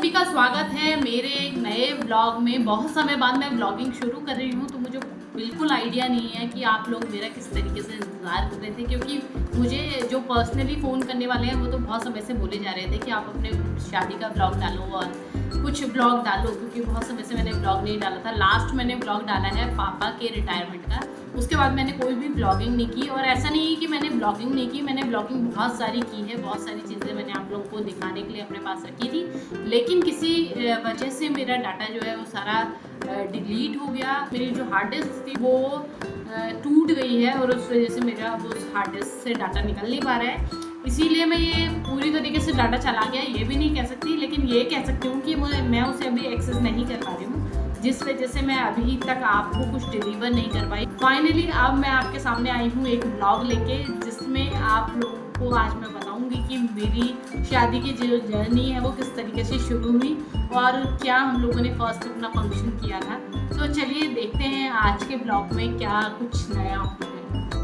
सभी का स्वागत है मेरे एक नए ब्लॉग में। बहुत समय बाद मैं ब्लॉगिंग शुरू कर रही हूँ, तो मुझे बिल्कुल आइडिया नहीं है कि आप लोग मेरा किस तरीके से इंतज़ार कर रहे थे, क्योंकि मुझे जो पर्सनली फ़ोन करने वाले हैं वो तो बहुत समय से बोले जा रहे थे कि आप अपने शादी का ब्लॉग डालो और कुछ ब्लॉग डालो, क्योंकि बहुत समय से मैंने ब्लॉग नहीं डाला था। लास्ट मैंने ब्लॉग डाला है पापा के रिटायरमेंट का, उसके बाद मैंने कोई भी ब्लॉगिंग नहीं की। और ऐसा नहीं है कि मैंने ब्लॉगिंग नहीं की, मैंने ब्लॉगिंग बहुत सारी की है, बहुत सारी चीज़ें मैंने आप लोगों को दिखाने के लिए अपने पास रखी थी, लेकिन किसी वजह से मेरा डाटा जो है वो सारा डिलीट हो गया। मेरी जो हार्ड डिस्क थी वो टूट गई है और उस वजह से मेरा वो हार्ड डिस्क से डाटा निकल नहीं पा रहा है। इसीलिए मैं ये पूरी तरीके से डाटा चला गया ये भी नहीं कह सकती, लेकिन ये कह सकती हूँ कि मैं उसे अभी एक्सेस नहीं कर पा रही हूँ, जिस वजह से मैं अभी तक आपको कुछ डिलीवर नहीं कर पाई। फाइनली अब मैं आपके सामने आई हूँ एक ब्लॉग लेके, जिसमें आप लोगों को आज मैं बताऊँगी कि मेरी शादी की जो जर्नी है वो किस तरीके से शुरू हुई और क्या हम लोगों ने फर्स्ट अपना फंक्शन किया था। तो चलिए देखते हैं आज के ब्लॉग में क्या कुछ नया हुआ है।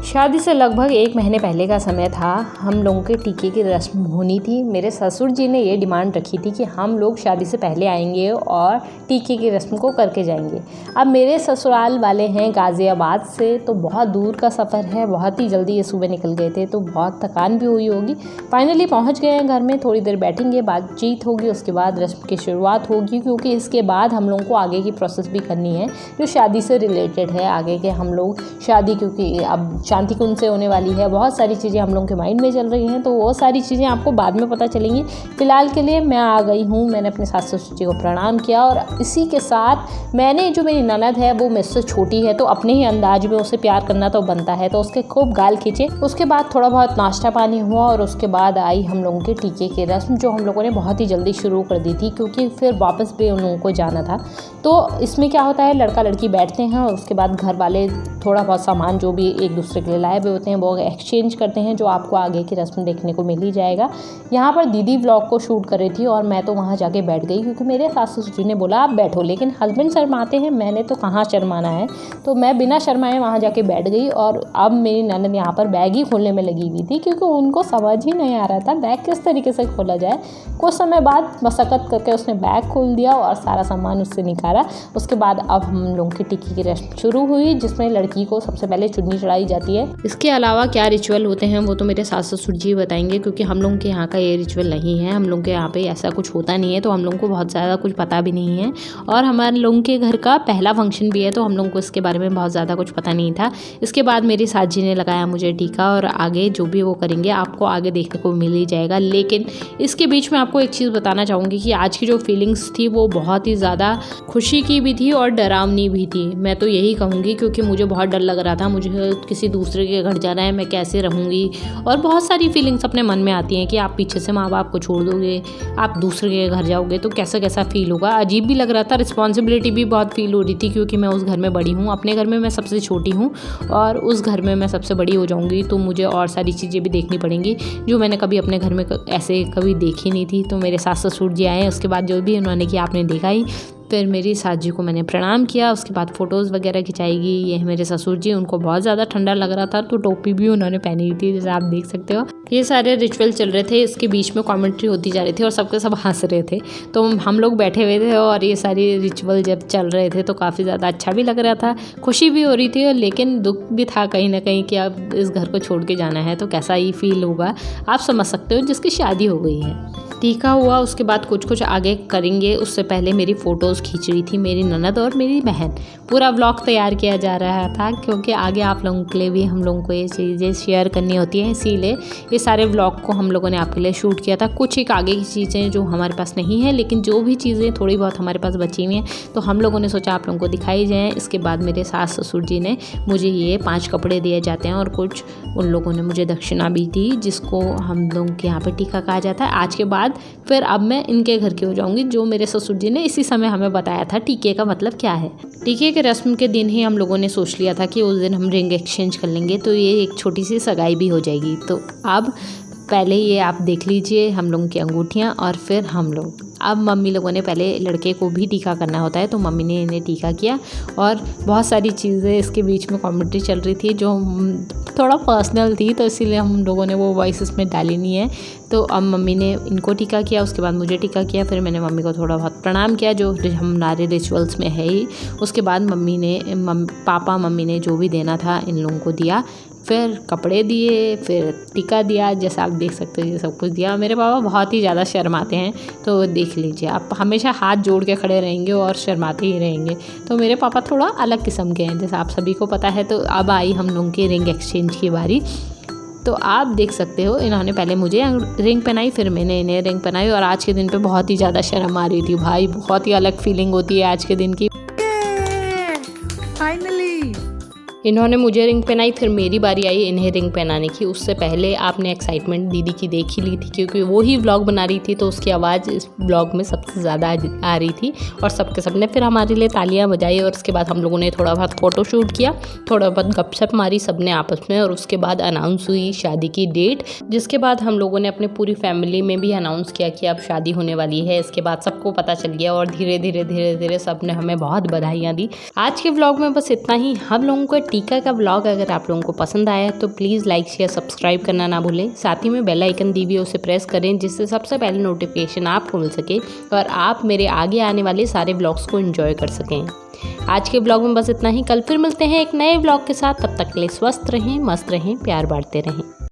शादी से लगभग 1 महीने पहले का समय था। हम लोगों के टीके की रस्म होनी थी। मेरे ससुर जी ने ये डिमांड रखी थी कि हम लोग शादी से पहले आएंगे और टीके की रस्म को करके जाएंगे। अब मेरे ससुराल वाले हैं गाज़ियाबाद से, तो बहुत दूर का सफ़र है। बहुत ही जल्दी ये सुबह निकल गए थे, तो बहुत थकान भी हुई होगी। फाइनली पहुँच गए हैं घर में, थोड़ी देर बैठेंगे, बातचीत होगी, उसके बाद रस्म की शुरुआत होगी, क्योंकि इसके बाद हम लोगों को आगे की प्रोसेस भी करनी है जो शादी से रिलेटेड है। आगे के हम लोग शादी, क्योंकि अब शांति कुंज से होने वाली है, बहुत सारी चीज़ें हम लोगों के माइंड में चल रही हैं, तो वो सारी चीज़ें आपको बाद में पता चलेंगी। फ़िलहाल के लिए मैं आ गई हूँ। मैंने अपने सास ससुर जी को प्रणाम किया और इसी के साथ मैंने, जो मेरी ननद है वो मुझसे छोटी है, तो अपने ही अंदाज में उसे प्यार करना तो बनता है, तो उसके खूब गाल खींचे। उसके बाद थोड़ा बहुत नाश्ता पानी हुआ और उसके बाद आई हम लोगों के टीके की रस्म, जो हम लोगों ने बहुत ही जल्दी शुरू कर दी थी, क्योंकि फिर वापस भी उन लोगों को जाना था। तो इसमें क्या होता है, लड़का लड़की बैठते हैं और उसके बाद घर वाले थोड़ा बहुत सामान जो भी एक दूसरे के लिए लाए हुए होते हैं वो एक्सचेंज करते हैं, जो आपको आगे की रस्म देखने को मिल ही जाएगा। यहाँ पर दीदी व्लॉग को शूट कर रही थी और मैं तो वहाँ जाके बैठ गई, क्योंकि मेरे सास ससुर जी ने बोला आप बैठो, लेकिन हस्बैंड शर्माते हैं, मैंने तो कहाँ शर्माना है, तो मैं बिना शर्माए वहाँ जाके बैठ गई। और अब मेरी ननद यहाँ पर बैग ही खोलने में लगी हुई थी, क्योंकि उनको समझ ही नहीं आ रहा था बैग किस तरीके से खोला जाए। कुछ समय बाद मशक्कत करके उसने बैग खोल दिया और सारा सामान उससे निकाला। उसके बाद अब हम लोगों की टिक्की की रस्म शुरू हुई, जिसमें लड़की को सबसे पहले चुन्नी चढ़ाई जाती है। इसके अलावा क्या रिचुअल होते हैं वो तो मेरे सास ससुर जी बताएंगे, क्योंकि हम लोगों के यहाँ का ये रिचुअल नहीं है। हम लोगों के यहाँ पे ऐसा कुछ होता नहीं है, तो हम लोगों को बहुत ज़्यादा कुछ पता भी नहीं है। और हमारे लोगों के घर का पहला फंक्शन भी है, तो हम लोगों को इसके बारे में बहुत ज़्यादा कुछ पता नहीं था। इसके बाद मेरी सास जी ने लगाया मुझे टीका, और आगे जो भी वो करेंगे आपको आगे देखने को मिल ही जाएगा। लेकिन इसके बीच में आपको एक चीज़ बताना चाहूँगी कि आज की जो फीलिंग्स थी वो बहुत ही ज़्यादा खुशी की भी थी और डरावनी भी थी, मैं तो यही कहूँगी, क्योंकि मुझे बहुत डर लग रहा था। मुझे किसी दूसरे के घर जाना है, मैं कैसे रहूँगी, और बहुत सारी फीलिंग्स अपने मन में आती हैं कि आप पीछे से माँ बाप को छोड़ दोगे, आप दूसरे के घर जाओगे तो कैसा कैसा फील होगा। अजीब भी लग रहा था, रिस्पॉन्सिबिलिटी भी बहुत फील हो रही थी, क्योंकि मैं उस घर में बड़ी हूँ। अपने घर में मैं सबसे छोटी हूँ और उस घर में मैं सबसे बड़ी हो जाऊँगी, तो मुझे और सारी चीज़ें भी देखनी पड़ेंगी जो मैंने कभी अपने घर में ऐसे कभी देखी नहीं थी। तो मेरे सास ससुर जी आए, उसके बाद जो भी उन्होंने किया आपने देखा ही। फिर मेरी सास जी को मैंने प्रणाम किया, उसके बाद फ़ोटोज़ वगैरह खिंचाएगी। ये मेरे ससुर जी, उनको बहुत ज़्यादा ठंडा लग रहा था, तो टोपी भी उन्होंने पहनी हुई थी, जैसे आप देख सकते हो। ये सारे रिचुअल चल रहे थे, इसके बीच में कमेंट्री होती जा रही थी और सबके सब हंस रहे थे। तो हम लोग बैठे हुए थे और ये सारी रिचुअल जब चल रहे थे तो काफ़ी ज़्यादा अच्छा भी लग रहा था, खुशी भी हो रही थी, लेकिन दुख भी था कहीं ना कहीं कि अब इस घर को छोड़ के जाना है तो कैसा ही फील होगा। आप समझ सकते हो जिसकी शादी हो गई है। टीका हुआ, उसके बाद कुछ आगे करेंगे, उससे पहले मेरी फ़ोटोज़ खींच रही थी मेरी ननद और मेरी बहन। पूरा व्लॉग तैयार किया जा रहा था, क्योंकि आगे आप लोगों के लिए भी हम लोगों को ये चीज़ें शेयर करनी होती हैं, इसीलिए ये सारे व्लॉग को हम लोगों ने आपके लिए शूट किया था। कुछ एक आगे की चीज़ें जो हमारे पास नहीं है, लेकिन जो भी चीज़ें थोड़ी बहुत हमारे पास बची हुई हैं तो हम लोगों ने सोचा आप लोगों को दिखाई जाएँ। इसके बाद मेरे सास ससुर जी ने मुझे ये 5 कपड़े दिए जाते हैं और कुछ उन लोगों ने मुझे दक्षिणा भी दी, जिसको हम लोगों के यहाँ पर टीका कहा जाता है। आज के बाद फिर अब मैं इनके घर की हो जाऊंगी, जो मेरे ससुर जी ने इसी समय हमें बताया था टीके का मतलब क्या है। टीके के रस्म के दिन ही हम लोगों ने सोच लिया था कि उस दिन हम रिंग एक्सचेंज कर लेंगे, तो ये एक छोटी सी सगाई भी हो जाएगी। तो अब पहले ये आप देख लीजिए हम लोगों की अंगूठियाँ, और फिर हम लोग अब मम्मी लोगों ने पहले लड़के को भी टीका करना होता है, तो मम्मी ने इन्हें टीका किया। और बहुत सारी चीज़ें इसके बीच में कॉमेंट्री चल रही थी, जो थोड़ा पर्सनल थी तो इसीलिए हम लोगों ने वो वॉइस इसमें डाली नहीं है। तो अब मम्मी ने इनको टीका किया, उसके बाद मुझे टीका किया, फिर मैंने मम्मी को थोड़ा बहुत प्रणाम किया जो हमारे रिचुअल्स में है ही। उसके बाद पापा मम्मी ने जो भी देना था इन लोगों को दिया, फिर कपड़े दिए, फिर टीका दिया, जैसा आप देख सकते हो ये सब कुछ दिया। मेरे पापा बहुत ही ज़्यादा शर्माते हैं, तो देख लीजिए आप हमेशा हाथ जोड़ के खड़े रहेंगे और शर्माते ही रहेंगे। तो मेरे पापा थोड़ा अलग किस्म के हैं, जैसा आप सभी को पता है। तो अब आई हम लोगों की रिंग एक्सचेंज की बारी। तो आप देख सकते हो इन्होंने पहले मुझे रिंग पहनाई, फिर मैंने इन्हें रिंग पहनाई, और आज के दिन पे बहुत ही ज़्यादा शर्म आ रही थी भाई, बहुत ही अलग फीलिंग होती है आज के दिन की। फाइनली इन्होंने मुझे रिंग पहनाई, फिर मेरी बारी आई इन्हें रिंग पहनाने की। उससे पहले आपने एक्साइटमेंट दीदी की देख ही ली थी, क्योंकि वो ही व्लॉग बना रही थी तो उसकी आवाज़ इस व्लॉग में सबसे ज़्यादा आ रही थी। और सबने फिर हमारे लिए तालियां बजाई, और उसके बाद हम लोगों ने थोड़ा बहुत फ़ोटोशूट किया, थोड़ा बहुत गपशप मारी सबने आपस में, और उसके बाद अनाउंस हुई शादी की डेट। जिसके बाद हम लोगों ने अपनी पूरी फैमिली में भी अनाउंस किया कि अब शादी होने वाली है। इसके बाद सबको पता चल गया, और धीरे धीरे सब ने हमें बहुत बधाइयाँ दी। आज के व्लॉग में बस इतना ही। हम लोगों को टीका का व्लॉग अगर आप लोगों को पसंद आया तो प्लीज़ लाइक शेयर सब्सक्राइब करना ना भूलें। साथ ही में बेल आइकन दी हुई है उसे प्रेस करें, जिससे सबसे पहले नोटिफिकेशन आपको मिल सके और आप मेरे आगे आने वाले सारे व्लॉग्स को एंजॉय कर सकें। आज के व्लॉग में बस इतना ही। कल फिर मिलते हैं एक नए व्लॉग के साथ। तब तक के लिए स्वस्थ रहें, मस्त रहें, प्यार बांटते रहें।